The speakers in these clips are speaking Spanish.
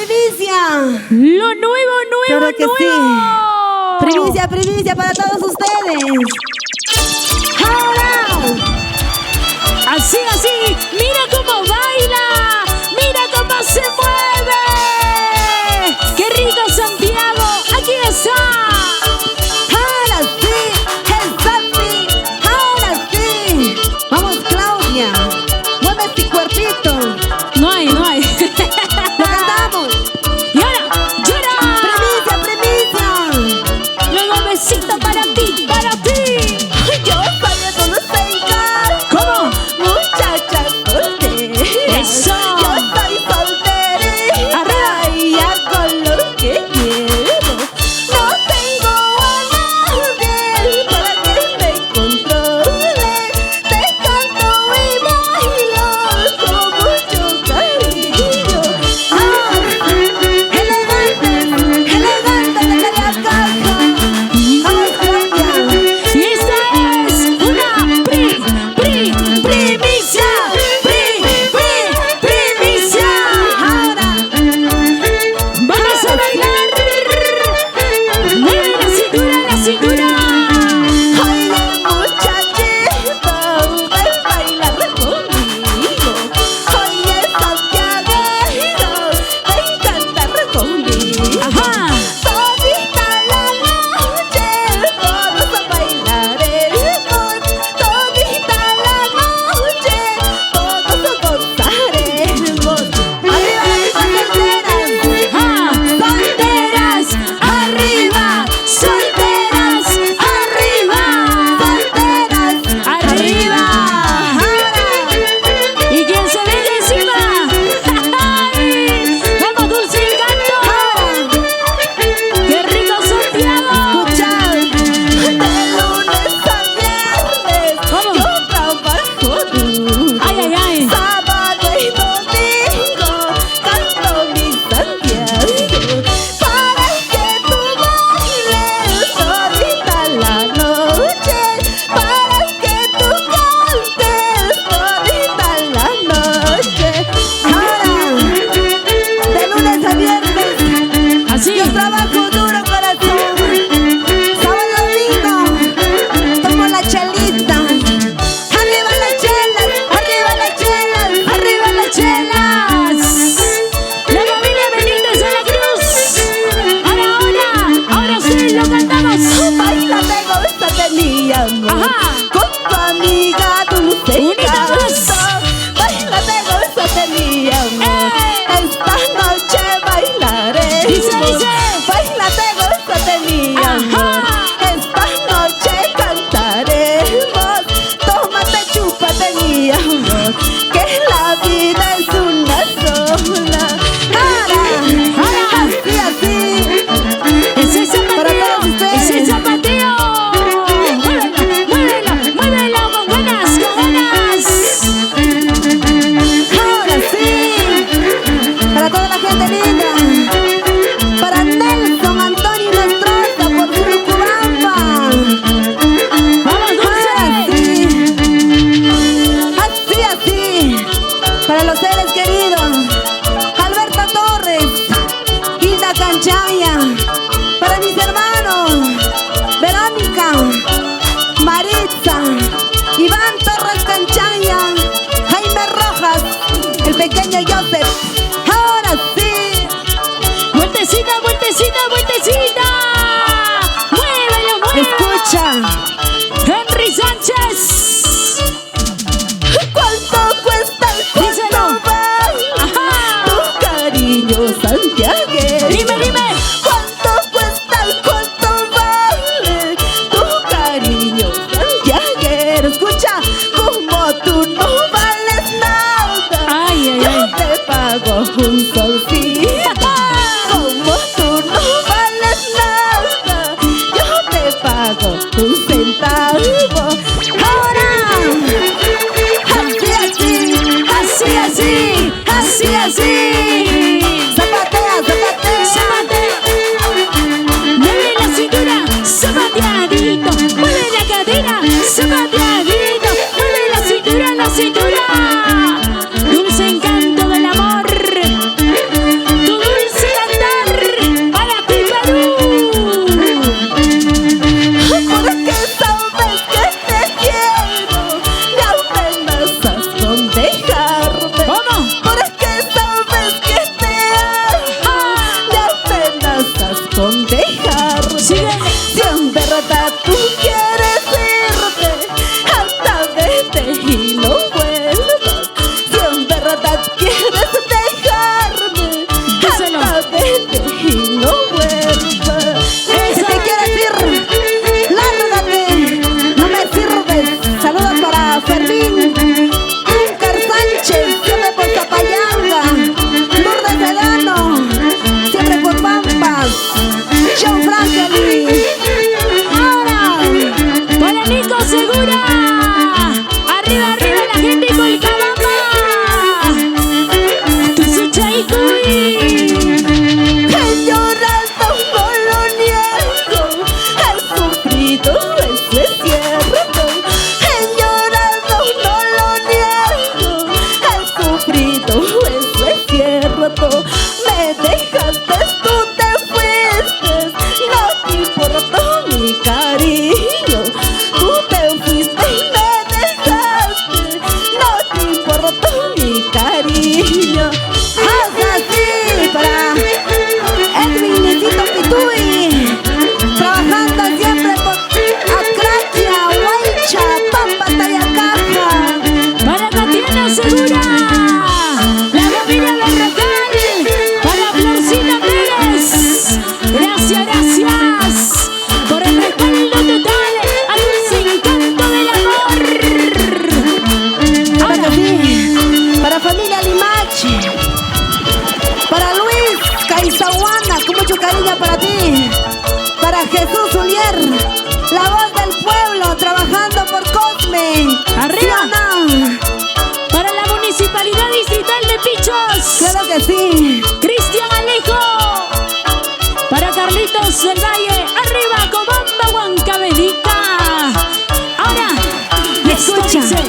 primicia. Lo nuevo, Claro que nuevo. sí. Primicia, primicia para todos ustedes. Ahora. Así, así. Mira cómo baila. Mira cómo se mueve. Qué rico, Santiago. Aquí está. Ahora sí, el papi. Ahora sí. Vamos, Claudia. Mueve este cuerpito. No hay, no hay. Lo cantamos. Y ahora, llora. Primicia, primicia. Lo nuevecito para ti, para ti. Yo soy de adolescente. ¿Cómo? Muchacha soltera. Eso. Yo soy solterita. Arriba. Y hago lo que quiero. No tengo a nadie para que me controle. Te canto y bailo con mucho cariño. Ah, elegante, elegante de Cariacaca. Vamos, Claudia. Y esta es una primicia. Primicia. Ahora. Vamos a bailar. Mueve la cintura, la cintura. Oye, muchachito, ven bailar conmigo. Oye, santiaguero, ven cantar conmigo. Ajá. Todita la noche todos bailaremos. Todita la noche todos gozaremos. Arriba las solteras. Solteras arriba. Solteras arriba. Solteras Arriba. ¿Y quién se venga encima? ¡Ay! ¡Vamos, dulce el canto! ¡Qué rico, Santiago! Escuchar de lunes a viernes. ¿Cómo? Yo trabajo duro. ¡Ay, ay, ay! Sábado y domingo canto mi Santiago para que tú bailes todita la noche, para que tú cantes todita la noche. Ahora, de lunes a viernes, Así. yo trabajo duro, corazón. Sábado y domingo tomo la chelita. Arriba las chelas, arriba las chelas, ¡Arriba las chelas! La familia Benítez de la Cruz. Ahora sí lo cantamos. baila, te gusta de mi amor. Ajá. Con tu amiga dulce Unita canto. más. Baila, te gusta de mi amor. Esta noche bailaremos. Dice. Baila, te gusta de mi amor. Ajá. Esta noche cantaremos. Tómate, chúpate mi amor. Que la vida es una sola. Ahora, así, así. ¡Ese Para zapateo! todos ustedes. ¡Ese zapateo! ¡Muévelo, muévelo con ganas, con ganas! Ahora sí, para toda la gente linda, para Nelson Antonio Nostroza por Surucubamba. ¡Vamos, Ahora dulce! sí, así, para los seres queridos, Alberto Torres, Hilda Canchaya, para mis hermanos, Verónica, Maritza, Iván Torres Canchaya, Jaime Rojas, el pequeño Joseph. Ahora sí, ¡Vueltecita, vueltecita, vueltecita! ¡Muévelo, muévelo! escucha. ¡Henry Sánchez! ¿Cuánto cuesta el Díselo. Ajá. tu cariño, Santiago? Dime. ¿Cuánto cuesta el cuánto vale tu cariño, Santiago? Escucha, como tú no vales nada, Ay, ay, yo ay. te pago un solcito. Como tú no vales nada, yo te pago un centavo. Ahora, así. Zapatea, zapatea. Zapatea. Mueve la cintura, zapateadito. Mueve la cadera, zapateadito. Mueve la cintura, la cintura. Dulce encanto del amor. He llorado, no lo niego. He sufrido, eso es cierto. He llorado, no lo niego. He sufrido, eso es cierto. Me dejaste, tú te fuiste. No te importó mi cariño. Tú te fuiste y me dejaste. No te importó mi cariño. Haz así para Edwin Nicito Pituy, trabajando siempre por Acraquia, Huaycha, Pampa, Tayacaja. Para Tatiana Segura, la familia Barracal, para Florcita Pérez. Gracias, gracias por el respaldo total a Dulce Encanto del Amor. Ahora sí, para familia Limache, para Luis Caizahuana, con mucho cariño para ti. Para Jesús Ulier, la voz del pueblo, trabajando por Cosme. Arriba. ¿Sí o no? Para la Municipalidad Distrital de Pichos, Claro que sí. Cristian Alejo. Para Carlitos del Valle, arriba Cobamba, Huancavelica. Ahora, Escucha. dice.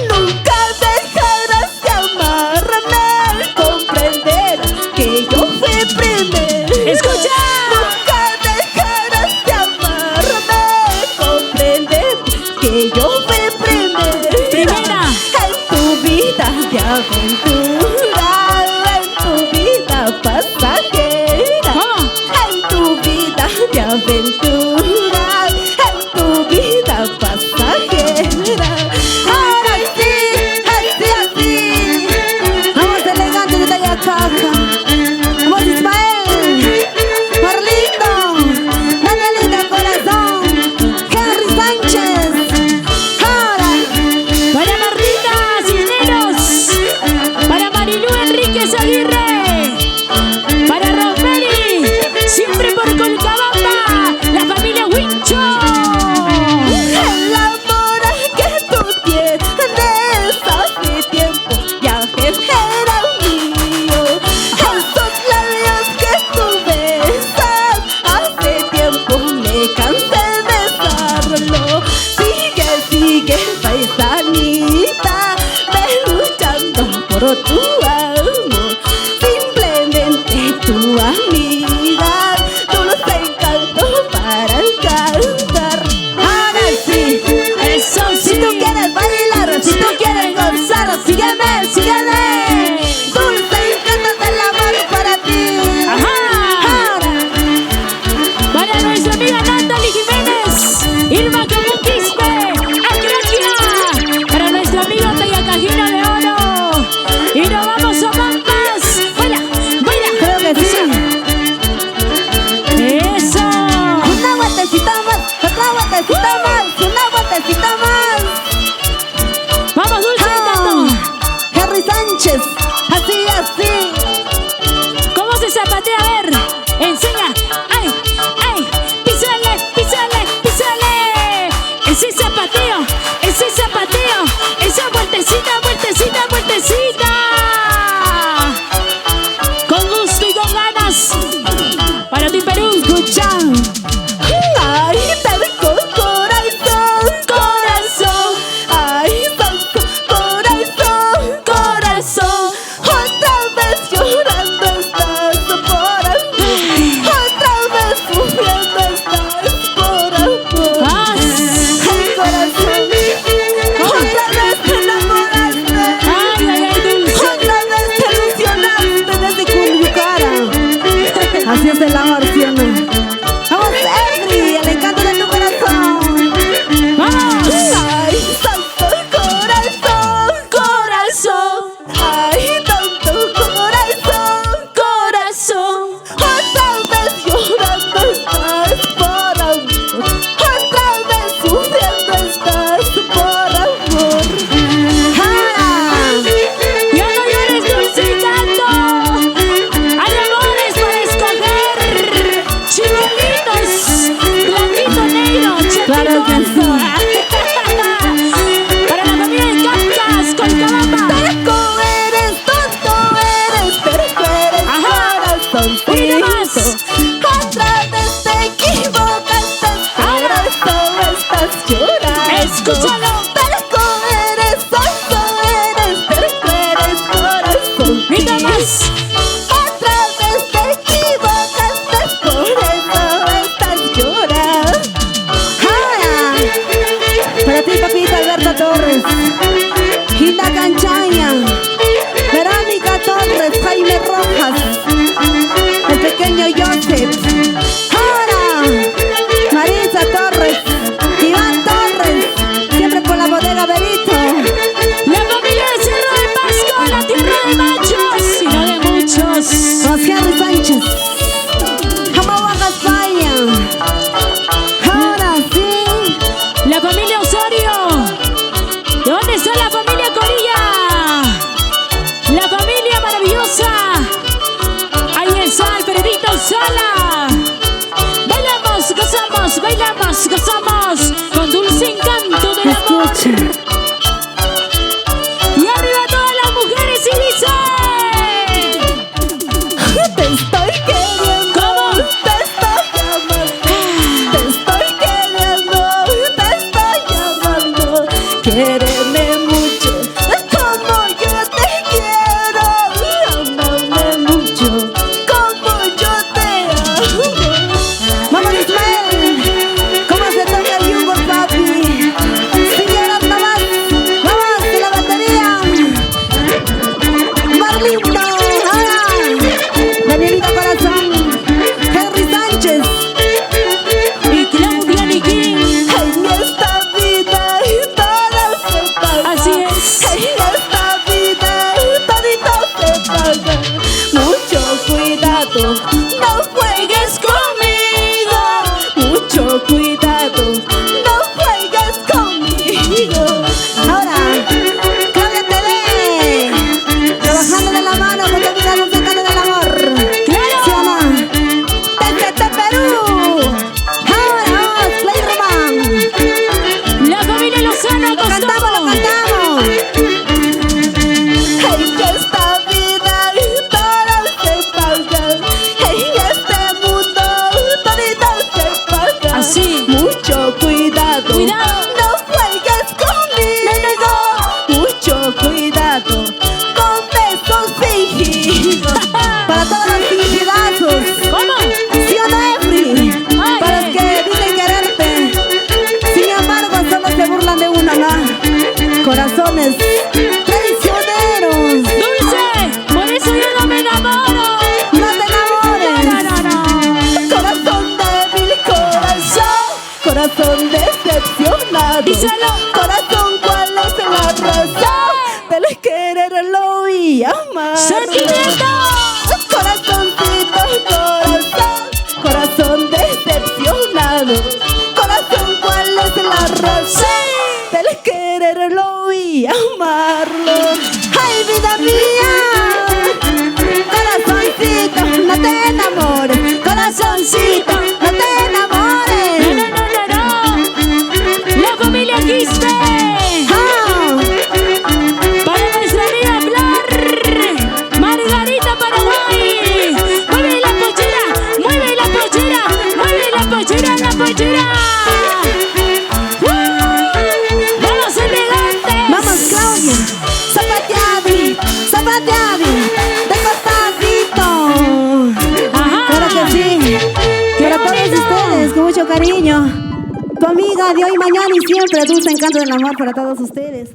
Nunca dejarás de amarme, comprenderás que yo fui primero. Escucha. Nunca dejarás de amarme, comprender que yo fui primero. Primera. En tu vida de aventura, en tu vida pasajera. ¿Cómo? En tu vida de aventura, en tu vida pasajera. Ahora sí, así, así. Vamos elegantes de Tayacaja. Vamos Ismael, Marlito, Danielita Corazón, Henry Sánchez. Ahora, Para Marlita Cisneros, para Marilú Enríquez Aguirre, para Rosemary, siempre por Colcabamba, la familia Huincho. el amor que tú tienes hace tiempo ya era mío. Esos labios que tú besas hace tiempo me cansé de besarlo. Sigue, sigue, paisanita, ve luchando por tu amor. Simplemente tu amiga, tú los encantos para cantar. Ahora sí, Eso si sí. tú quieres bailar, si tú quieres gozar, sígueme, sígueme. Dulce Encanto del Amor para ti. Ajá. Ahora, Para nuestra amiga Natalie Jiménez, Irma Camuquispe, Acraquia. Para nuestro amigo Tayacajino de Oro. Y nos vamos a Pampas. Baila, baila. creo que sí. Eso. Una vueltecita más, otra vueltecita más, una vueltecita más. Vamos, Dulce Encanto. Henry Sánchez, así, así. ¿Cómo se zapatea? A ver, enseña. ¡Ay, ay! ¡Písale, písale, písale! Ese zapateo, ese zapateo, esa vueltecita, vueltecita, vueltecita. Con gusto y con ganas. Para ti, Perú. Escucha. Ay, terco corazón, corazón. Ay, santo corazón, corazón. Otra vez llorando estás por Rojas, el pequeño Joseph. Ahora, Marisa Torres, Iván Torres, siempre por la bodega Berito. La familia de Cerro de Pasco, la tierra de machos y no de muchos. José Henry Sánchez, Jamahuaca, España. Ahora sí, La familia Osorio. ¿De dónde está la familia Corilla? La familia maravillosa. Ahí está Alfredito Sala. Bailamos, gozamos con dulce encanto del amor. escucha. Y arriba todas las mujeres y dice: Te estoy queriendo. ¿Cómo? Te estoy amando. Te estoy queriendo. Te estoy amando. Quiéreme mucho, como yo te quiero. Amame mucho, como yo te amo. Vamos, Ismael. ¿Cómo se toca el yugo, papi? Señoras, nomás. Vamos, de la batería. Marlito, ahora. Danielita Corazón, Henry Sánchez. y Claudia Niquín. En esta vida todo se paga. Así es. En esta vida todito se paga. Mucho cuidado, no juegues conmigo. Mucho cuidado, no juegues conmigo. Ahora, Claudia TV, trabajando de la mano con tu vida, no se canta del amor. ¡Claro! ¿Sí o no? Desde Perú. Ahora vamos, Playroman. La familia Lozano Lo cantamos, lo acostó. cantamos. En esta vida todo se paga. En este mundo todito se paga. Así. Mucho cuidado. Cuidado. No juegues conmigo. Mucho cuidado. Con besos fingidos. Para todos los fingidazos. ¿Cómo? ¿Sí o no, Efri? Ay, Para los que dicen quererte. Sin embargo, solo se burlan de uno, ¿no? Corazones traicioneros. Dulce, por eso yo no me enamoro. No te enamores. No. Corazón débil, corazón decepcionado. Díselo. Corazón, ¿cuál es la razón del quererlo y amarlo? Sentimiento. Corazoncito, corazón decepcionado. Corazón, ¿cuál es la razón del quererlo y amarlo? ¡Ay, vida mía! Corazoncito, no te enamores. Corazoncito, no te enamores. No. La familia Quispe. Ah, Para nuestra amiga Flor Margarita, Paraguay. Mueve la pochera, mueve la pochera, mueve la pochera, la pochera. Vamos elegantes. vamos, Claudia. Zapateadi, de costadito. Ajá. Claro que sí. Para todos ustedes, con mucho cariño. Tu amiga de hoy, mañana y siempre, dulce encanto del amor para todos ustedes.